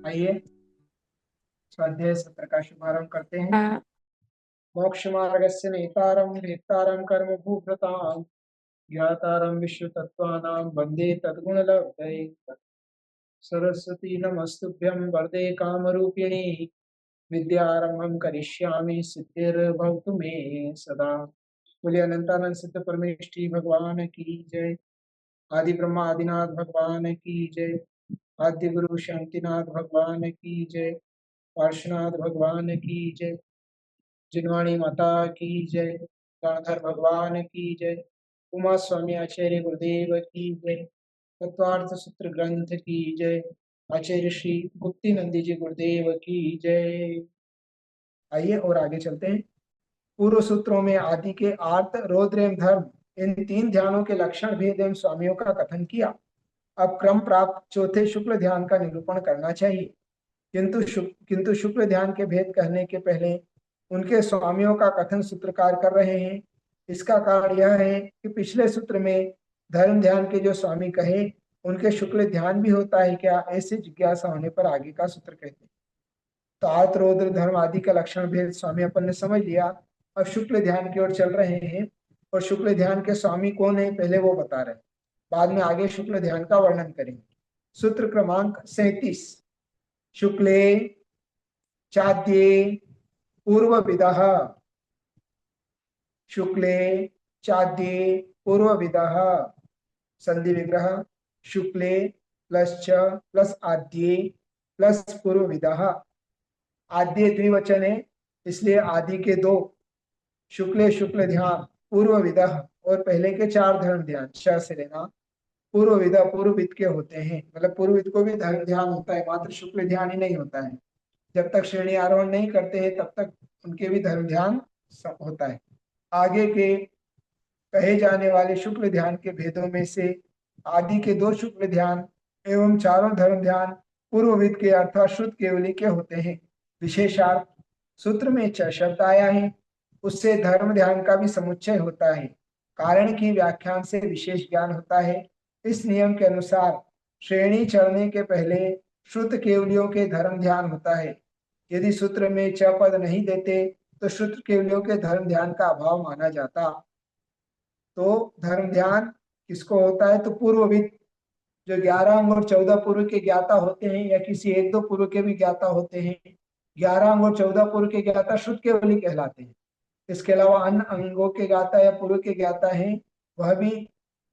आइए स्वाध्याय सत्र का शुभारंभ करते हैं। हाँ। मोक्ष मार्गस्य नेतारं वेत्तारं कर्म भूभृतां ज्ञातारं विश्वतत्त्वानां वन्दे तद्गुणलब्धये। सरस्वती नमस्तुभ्यं वरदे कामरूपिणी विद्यारंभं करिष्यामि सिद्धिर्भवतु मे सदा। बोलिए अनंतानंद सिद्ध परमेष्ठी भगवान की जय। आदि ब्रह्मा आदिनाथ भगवान की जय। आद्य गुरु शांतिनाथ भगवान की जय। पार्श्वनाथ भगवान की जय। जिनवाणी माता की जय। गांधर भगवान की जय। उमा स्वामी आचार्य गुरुदेव की जय। तत्वार्थ सूत्र ग्रंथ की जय। आचार्य श्री गुप्ती नंदी जी गुरुदेव की जय। आइए और आगे चलते हैं। पूर्व सूत्रों में आदि के आर्त रौद्र एवं धर्म इन तीन ध्यानों के लक्षण भेद एवं स्वामियों का कथन किया। अब क्रम प्राप्त चौथे शुक्ल ध्यान का निरूपण करना चाहिए, किंतु शुक्ल ध्यान के भेद कहने के पहले उनके स्वामियों का कथन सूत्रकार कर रहे हैं। इसका कारण यह है कि पिछले सूत्र में धर्म ध्यान के जो स्वामी कहे उनके शुक्ल ध्यान भी होता है क्या, ऐसी जिज्ञासा होने पर आगे का सूत्र कहते हैं। तो आर्त रौद्र धर्म आदि का लक्षण भेद स्वामी अपन ने समझ लिया। अब शुक्ल ध्यान की ओर चल रहे हैं और शुक्ल ध्यान के स्वामी कौन है पहले वो बता रहे हैं, बाद में आगे शुक्ल ध्यान का वर्णन करेंगे। सूत्र क्रमांक 37। शुक्ले चाद्ये पूर्वविदः। शुक्ले चाद्ये पूर्वविदः। संधि विग्रह शुक्ले प्लस च प्लस आद्ये प्लस पूर्वविदः। आद्य द्विवचन है इसलिए आदि के दो, शुक्ले शुक्ल ध्यान, पूर्व विदः और पहले के चार धर्म ध्यान श से लेना। पूर्व विदा पूर्वविद के होते हैं, मतलब पूर्वविद को भी धर्म ध्यान होता है, मात्र शुक्ल ध्यान ही नहीं होता है। जब तक श्रेणी आरोहण नहीं करते हैं तब तक उनके भी धर्म ध्यान होता है। आगे के कहे जाने वाले शुक्ल ध्यान के भेदों में से आदि के दो शुक्ल ध्यान एवं चारों धर्म ध्यान पूर्वविद के अर्थात शुद्ध केवली के होते हैं। विशेषार्थ सूत्र में च शब्द आया है, उससे धर्म ध्यान का भी समुच्चय होता है। कारण की व्याख्यान से विशेष ज्ञान होता है। इस नियम के अनुसार श्रेणी चढ़ने के पहले शुद्ध केवलियों के धर्म ध्यान होता है। यदि सूत्र में च पद नहीं देते तो शुद्ध केवलियों के धर्म ध्यान का अभाव माना जाता। तो धर्म ध्यान किसको होता है, तो पूर्वविद जो 11 अंग और 14 पूर्व के ज्ञाता होते हैं या किसी एक दो पूर्व के भी ज्ञाता होते हैं। 11 अंग और 14 पूर्व के ज्ञाता शुद्ध केवली कहलाते हैं। इसके अलावा अन्य अंगों के ज्ञाता या पूर्व के ज्ञाता हैं वह भी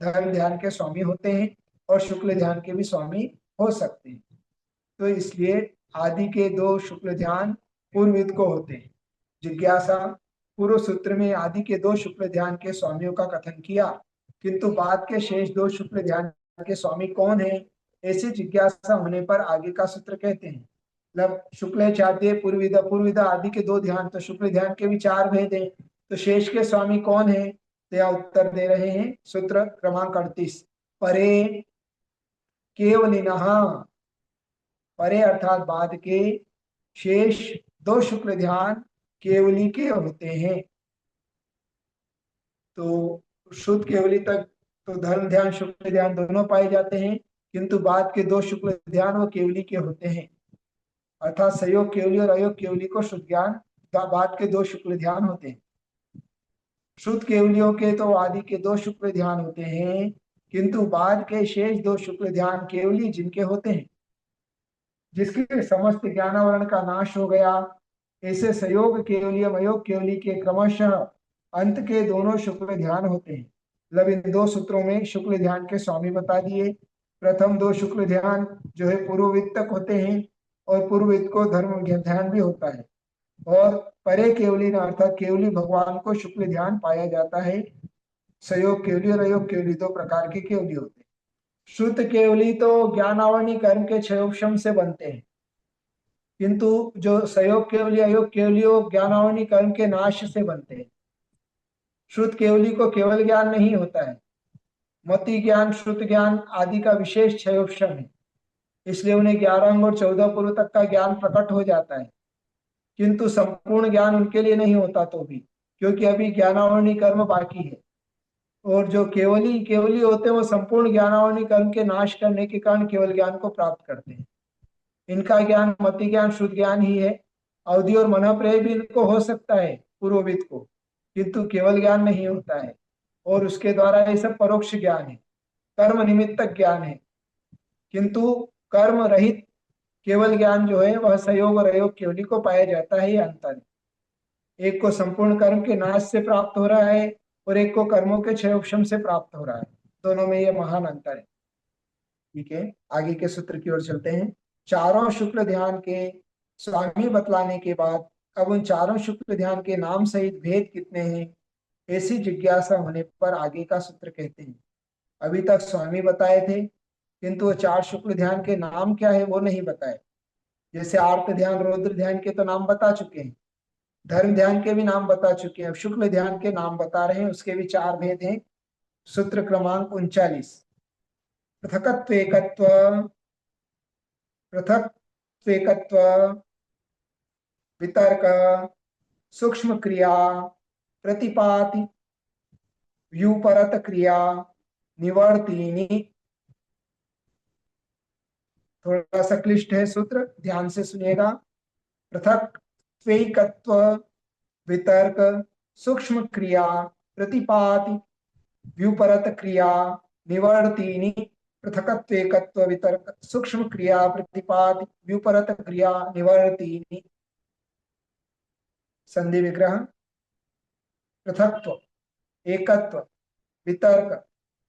धर्म ध्यान के स्वामी होते हैं और शुक्ल ध्यान के भी स्वामी हो सकते हैं। तो इसलिए आदि के दो शुक्ल ध्यान पूर्वविद को होते हैं। जिज्ञासा पूर्व सूत्र में आदि के दो शुक्ल ध्यान के स्वामियों का कथन किया, किंतु बाद के शेष दो शुक्ल ध्यान के स्वामी कौन है, ऐसी जिज्ञासा होने पर आगे का सूत्र कहते हैं। मतलब शुक्ल चाद्य पूर्विदा आदि के दो ध्यान, तो शुक्ल ध्यान के भी चार भेद हैं, तो शेष के स्वामी कौन है, तो यह उत्तर दे रहे हैं सूत्र क्रमांक 38। परे केवलिनः, परे अर्थात बाद के शेष दो शुक्ल ध्यान केवली के होते हैं। तो शुद्ध केवली तक तो धर्म ध्यान शुक्ल ध्यान दोनों पाए जाते हैं, किंतु बाद के दो शुक्ल ध्यान वो केवली के होते हैं। अर्थात सहयोग केवली और अयोग केवली को शुद्ध ज्ञान बाद के दो शुक्ल ध्यान होते हैं। शुद्ध केवलियों के तो आदि के दो शुक्ल ध्यान होते हैं, किंतु बाद के शेष दो शुक्ल ध्यान केवली जिनके होते हैं, जिसके समस्त ज्ञानावरण का नाश हो गया, ऐसे सहयोग केवली अयोग केवली के क्रमशः अंत के दोनों शुक्ल ध्यान होते हैं। मतलब इन दो सूत्रों में शुक्ल ध्यान के स्वामी बता दिए। प्रथम दो शुक्ल ध्यान जो है पूर्वविद तक होते हैं और पूर्वविद को धर्म ध्यान भी होता है। और परे केवली अर्थात केवली भगवान को शुक्ल ध्यान पाया जाता है। सहयोग केवली और अयोग केवली दो प्रकार के केवली होते हैं। शुद्ध केवली तो ज्ञानावरणी कर्म के क्षयोपशम से बनते हैं, किंतु जो सहयोग केवली अयोग केवली ज्ञानावरणी कर्म के नाश से बनते हैं। शुद्ध केवली को केवल ज्ञान नहीं होता है, मति ज्ञान श्रुत ज्ञान आदि का विशेष क्षयोपशम है, इसलिए उन्हें 11 अंग और 14 पूर्व तक का ज्ञान प्रकट हो जाता है, किंतु संपूर्ण ज्ञान उनके लिए नहीं होता तो भी, क्योंकि अभी ज्ञानावरणी कर्म बाकी है। और जो केवली केवली होते हैं वो संपूर्ण ज्ञानावरणी कर्म के नाश करने के कारण केवल ज्ञान को प्राप्त करते हैं। इनका ज्ञान मति ज्ञान शुद्ध ज्ञान ही है। अवधि और मनःप्रय भी इनको हो सकता है पूर्वविद को, किंतु केवल ज्ञान नहीं होता है। और उसके द्वारा ये सब परोक्ष ज्ञान है, कर्म निमित्तक ज्ञान है। किंतु कर्म रहित केवल ज्ञान जो है वह संयोग और अयोग केवली को पाया जाता है। ये अंतर है, एक को संपूर्ण कर्म के नाश से प्राप्त हो रहा है और एक को कर्मों के क्षय उपशम से प्राप्त हो रहा है। दोनों में ये महान अंतर है। ठीक है, आगे के सूत्र की ओर चलते हैं। चारों शुक्ल ध्यान के स्वामी बतलाने के बाद अब उन चारों शुक्ल ध्यान के नाम सहित भेद कितने हैं, ऐसी जिज्ञासा होने पर आगे का सूत्र कहते हैं। अभी तक स्वामी बताए थे, किंतु वो चार शुक्ल ध्यान के नाम क्या है वो नहीं बताए। जैसे आर्त ध्यान, रौद्र ध्यान के तो नाम बता चुके हैं, धर्म ध्यान के भी नाम बता चुके हैं। अब शुक्ल ध्यान के नाम बता रहे हैं, उसके भी चार भेद हैं। सूत्र क्रमांक 39। पृथकत्वेकत्व, पृथक्त्वेकत्व, वितर्क, सूक्ष्म क्रिया, प्रतिपाति, व्यूपरत क्रिया, निवर्तिनी। थोड़ा सा क्लिष्ट है सूत्र, ध्यान से सुनिएगा। पृथक्त्वेकत्व, वितर्क, सूक्ष्म क्रिया, प्रतिपाति, व्युपरत क्रिया, निवर्तिनी। पृथकत्वेकत्व, वितर्क, सूक्ष्म क्रिया, प्रतिपाति, व्युपरत क्रिया, निवर्तिनी। संधि विग्रह। पृथक्त्व, एकत्व, वितर्क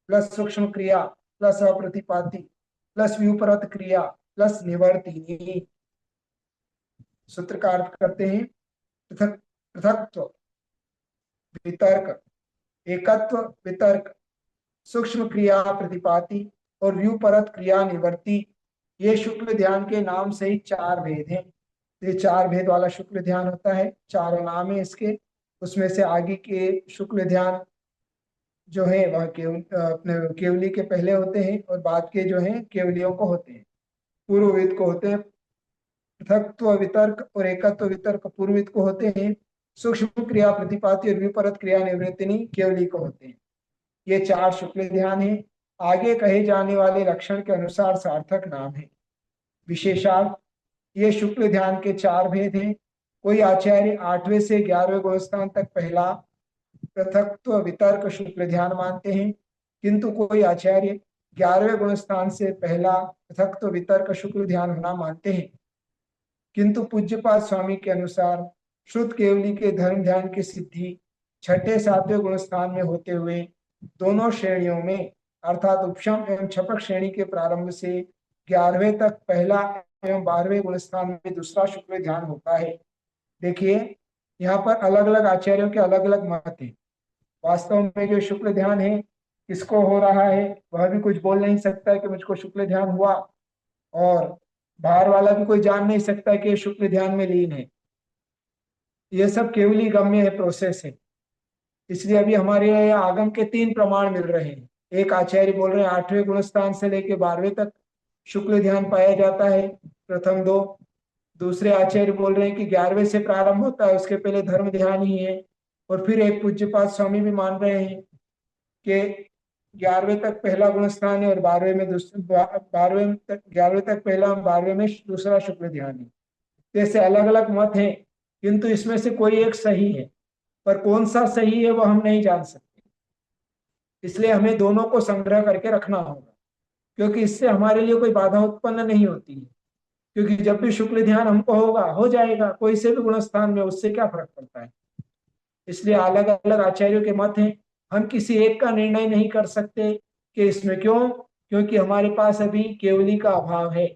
प्लस सूक्ष्म क्रिया प्लस अप्रतिपाति प्लस व्युपरत क्रिया प्लस निवर्तिनी। सूत्र का अर्थ करते हैं। पृथक, पृथक्त्व, वितर्क, एकत्व, वितर्क, सूक्ष्म क्रिया प्रतिपाति और व्युपरत क्रिया निवर्ती, ये शुक्ल ध्यान के नाम से ही चार भेद हैं। ये चार भेद वाला शुक्ल ध्यान होता है, चारों नाम है इसके। उसमें से आगे के शुक्ल ध्यान जो है वह अपने केवली के पहले होते हैं और बाद के जो हैं केवलियों को होते हैं, पूर्ववेद को होते हैं। पृथक्त्व, वितर्क और एकत्व, वितर्क पूर्ववेद को होते हैं। सूक्ष्म क्रिया प्रतिपाति और विपरीत क्रिया निवृत्तिनी केवली को होते हैं। ये चार शुक्ल ध्यान है। आगे कहे जाने वाले लक्षण के अनुसार सार्थक नाम है। विशेषार्थ, ये शुक्ल ध्यान के चार भेद हैं। कोई आचार्य 8वें से 11वें गुणस्थान तक पहला पृथक्त्व, वितर्क शुक्ल ध्यान मानते हैं, किंतु कोई आचार्य 11वें गुणस्थान से पहला पृथक्त्व, वितर्क शुक्ल ध्यान होना मानते हैं। किंतु पूज्यपाद स्वामी के अनुसार शुद्ध केवली के धर्म ध्यान की सिद्धि 6ठे 7वें गुणस्थान में होते हुए दोनों श्रेणियों में अर्थात उपशम एवं छपक श्रेणी के प्रारंभ से 11वें तक पहला एवं 12वें गुणस्थान में दूसरा शुक्ल ध्यान होता है। देखिए, यहाँ पर अलग अलग आचार्यों के अलग अलग मत हैं। वास्तव में जो शुक्ल ध्यान है किसको हो रहा है वह भी कुछ बोल नहीं सकता है कि मुझको शुक्ल ध्यान हुआ, और बाहर वाला भी कोई जान नहीं सकता कि ये शुक्ल ध्यान में लीन है। ये सब केवली गम्य है, प्रोसेस है। इसलिए अभी हमारे यहाँ आगम के 3 प्रमाण मिल रहे हैं। एक आचार्य बोल रहे हैं 8वें गुणस्थान से लेकर 12वें तक शुक्ल ध्यान पाया जाता है, प्रथम 2। दूसरे आचार्य बोल रहे हैं कि 11वें से प्रारंभ होता है, उसके पहले धर्म ध्यान ही है। और फिर एक पूज्यपाद स्वामी भी मान रहे हैं कि 11वें तक पहला गुण स्थान है और 12वें में दूसरा, 12वें तक 11वें तक पहला, 12वें में दूसरा शुक्ल ध्यान है। जैसे अलग अलग मत हैं, किंतु इसमें से कोई एक सही है, पर कौन सा सही है वो हम नहीं जान सकते। इसलिए हमें दोनों को संग्रह करके रखना होगा, क्योंकि इससे हमारे लिए कोई बाधा उत्पन्न नहीं होती है। क्योंकि जब भी शुक्ल ध्यान हमको होगा, हो जाएगा, कोई से भी गुणस्थान में, उससे क्या फर्क पड़ता है। इसलिए अलग अलग आचार्यों के मत हैं, हम किसी एक का निर्णय नहीं कर सकते कि इसमें क्यों, क्योंकि हमारे पास अभी केवली का अभाव है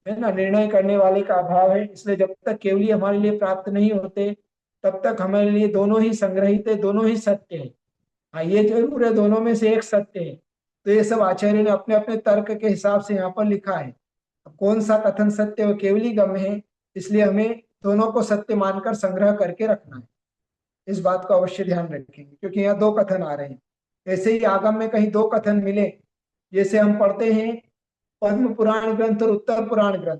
ना, निर्णय करने वाले का अभाव है। इसलिए जब तक केवली हमारे लिए प्राप्त नहीं होते तब तक हमारे लिए दोनों ही संग्रहित है, दोनों ही सत्य है। हाँ, ये जरूर है दोनों में से एक सत्य है। तो ये सब आचार्य ने अपने अपने तर्क के हिसाब से यहाँ पर लिखा है। अब कौन सा कथन सत्य वो केवली गम्य है, इसलिए हमें दोनों को सत्य मानकर संग्रह करके रखना है। इस बात को अवश्य ध्यान रखेंगे, क्योंकि यहाँ 2 कथन आ रहे हैं। ऐसे ही आगम में कहीं 2 कथन मिले, जैसे हम पढ़ते हैं पद्म पुराण ग्रंथ और उत्तर पुराण ग्रंथ,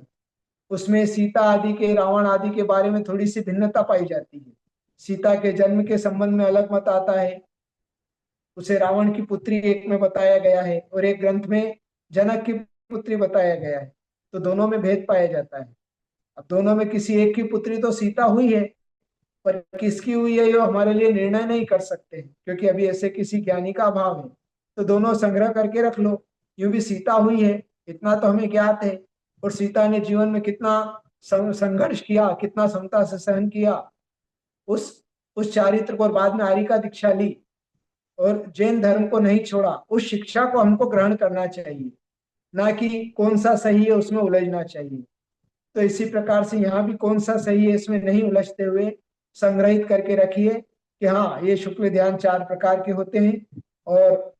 उसमें सीता आदि के, रावण आदि के बारे में थोड़ी सी भिन्नता पाई जाती है। सीता के जन्म के संबंध में अलग मत आता है, उसे रावण की पुत्री एक में बताया गया है और एक ग्रंथ में जनक की पुत्री बताया गया है। तो दोनों में भेद पाया जाता है। अब दोनों में किसी एक की पुत्री तो सीता हुई है, पर किसकी हुई है ये हमारे लिए निर्णय नहीं कर सकते, क्योंकि अभी ऐसे किसी ज्ञानी का अभाव है। तो दोनों संग्रह करके रख लो। यूं भी सीता हुई है, इतना तो हमें ज्ञात है। और सीता ने जीवन में कितना संघर्ष किया, कितना समता से सहन किया, उस उस चारित्र को, और बाद में आर्य का दीक्षा ली और जैन धर्म को नहीं छोड़ा। उस शिक्षा को हमको ग्रहण करना चाहिए, ना कि कौन सा सही है उसमें उलझना चाहिए। तो इसी प्रकार से यहाँ भी कौन सा सही है इसमें नहीं उलझते हुए संग्रहित करके रखिए कि हाँ, ये शुक्ल ध्यान 4 प्रकार के होते हैं। और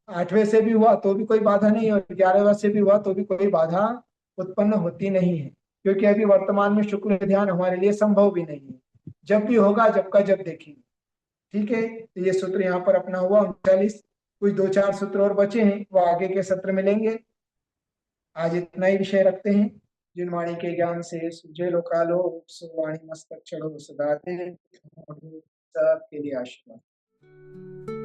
8वें से भी हुआ तो भी कोई बाधा नहीं, और 11वें से भी हुआ तो भी कोई बाधा उत्पन्न होती नहीं है, क्योंकि अभी वर्तमान में शुक्ल ध्यान हमारे लिए संभव भी नहीं है। जब भी होगा, जब का जब देखेंगे। ठीक है, तो ये सूत्र यहाँ पर अपना हुआ 39। कुछ 2-4 सूत्र और बचे हैं, वो आगे के सत्र में लेंगे। आज इतना ही विषय रखते हैं। जिन वाणी के ज्ञान से सुझे लोकालो, सो वाणी मस्तक चढ़ो सदा दे। सबके लिए आशीर्वाद।